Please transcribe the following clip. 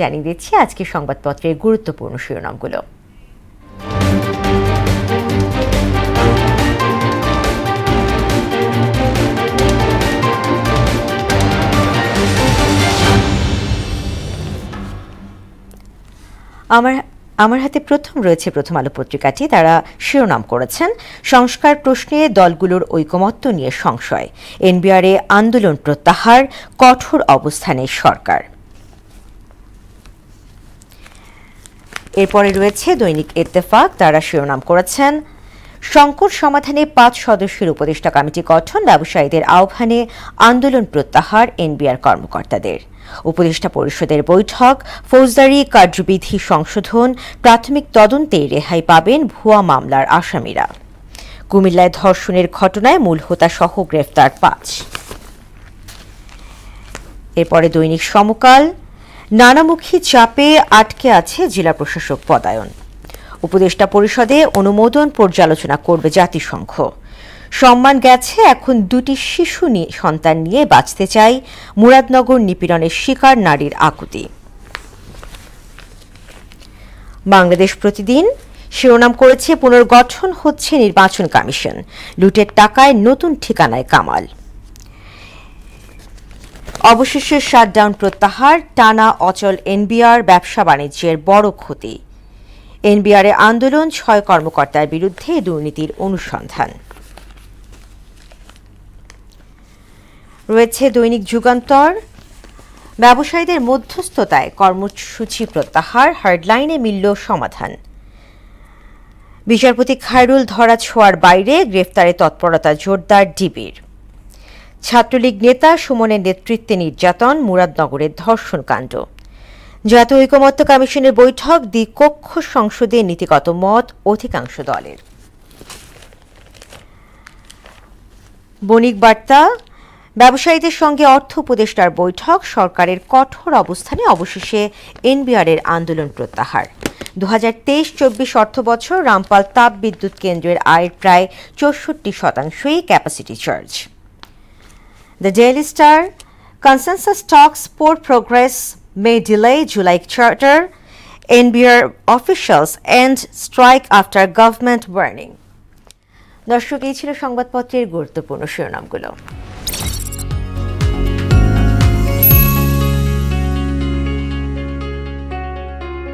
জানিয়ে দিচ্ছি আজকে সংবাদপত্রের গুরুত্বপূর্ণ শিরোনামগুলো। আমার হাতে প্রথম রয়েছে প্রথম আলো পত্রিকাটি। তারা শিরোনাম করেছেন, সংস্কার প্রশ্নে দলগুলোর ঐকমত্য নিয়ে সংশয়, এনবিআরে আন্দোলন প্রত্যাহার, কঠোর অবস্থানে সরকার। এরপরে রয়েছে দৈনিক ইত্তেফাক। তারা শিরোনাম করেছেন, সংকট সমাধানে 5 সদস্যের উপদেষ্টা কমিটি গঠন, ব্যবসায়ীদের আহ্বানে আন্দোলন প্রত্যাহার এনবিআর কর্মকর্তাদের। উপদেষ্টা পরিষদের বৈঠক, ফৌজদারি কার্যবিধি সংশোধন, প্রাথমিক তদন্তে রেহাই পাবেন ভুয়া মামলার আসামিরা। কুমিল্লায় ধর্ষণের ঘটনায় মূল হোতা সহ গ্রেফতার 5। এরপরে দৈনিক সমকাল, নানামুখী চাপে আটকে আছে জেলা প্রশাসক পদায়ন, উপদেষ্টা পরিষদে অনুমোদন পর্যালোচনা করবে জাতিসংঘ। সম্মান গেছে, এখন 2টি শিশু সন্তান নিয়ে বাঁচতে চাই, মুরাদনগর নিপীড়নের শিকার নারীর আকুতি। বাংলাদেশ প্রতিদিন শিরোনাম করেছে, পুনর্গঠন হচ্ছে নির্বাচন কমিশন, লুটের টাকায় নতুন ঠিকানায় কামাল। অবশেষে শাটডাউন প্রত্যাহার, টানা অচল এনবিআর, ব্যবসা বাণিজ্যের বড় ক্ষতি। এনবিআরে আন্দোলন, 6 কর্মকর্তার বিরুদ্ধে দুর্নীতির অনুসন্ধান। রয়েছে দৈনিক যুগান্তর, ব্যবসায়ীদের মধ্যস্থতায় কর্মসূচি প্রত্যাহার, হার্ডলাইনে মিলল সমাধান। বিচারপতি খায়রুল ধরা ছোঁয়ার বাইরে, গ্রেফতারে তৎপরতা জোরদার ডিবির। ছাত্রলীগ নেতা সুমনের নেতৃত্বে নির্যাতন, মুরাদনগরের ধর্ষণ কাণ্ড। জাতীয় ঐকমত্য কমিশনের বৈঠক, দ্বিকক্ষ সংসদে নীতিগত মত অধিকাংশ দলের। বণিক বার্তা, ব্যবসায়ীদের সঙ্গে অর্থ উপদেষ্টার বৈঠক, সরকারের কঠোর অবস্থানে অবশেষে এনবিআরের আন্দোলন প্রত্যাহার। 2023-24 অর্থবছর রামপাল তাপ বিদ্যুৎ কেন্দ্রের আয়ের প্রায় 64%ই capacity charge. The Daily Star, consensus talks poor progress may delay July charter, NBR officials end strike after government warning। দর্শক, এই ছিল সংবাদপত্রের গুরুত্বপূর্ণ শিরোনামগুলো।